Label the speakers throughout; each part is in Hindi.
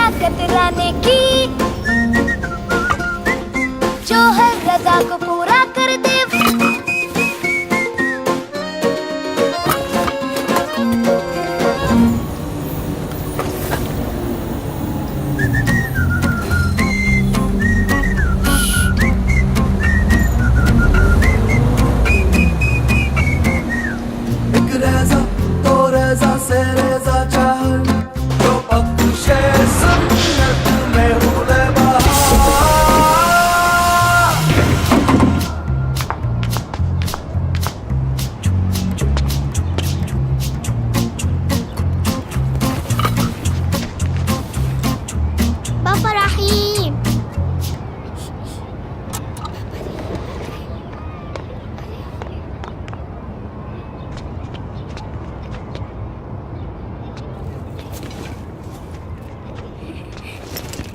Speaker 1: कतरा कतराने की, जो हर रज़ा को पूरा कर दे।
Speaker 2: एक रज़ा तो रज़ा से रज़ा चाहर, जो बख्शे सुन्नत में हुले बहार।
Speaker 1: पापा रहीम,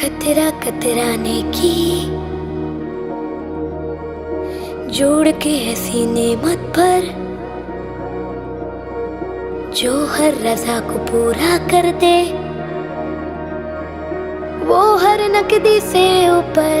Speaker 1: कतरा कतराने की, जोड़ के ऐसी नेमत पर, जो हर रज़ा को पूरा कर दे, वो हर नकदी से ऊपर।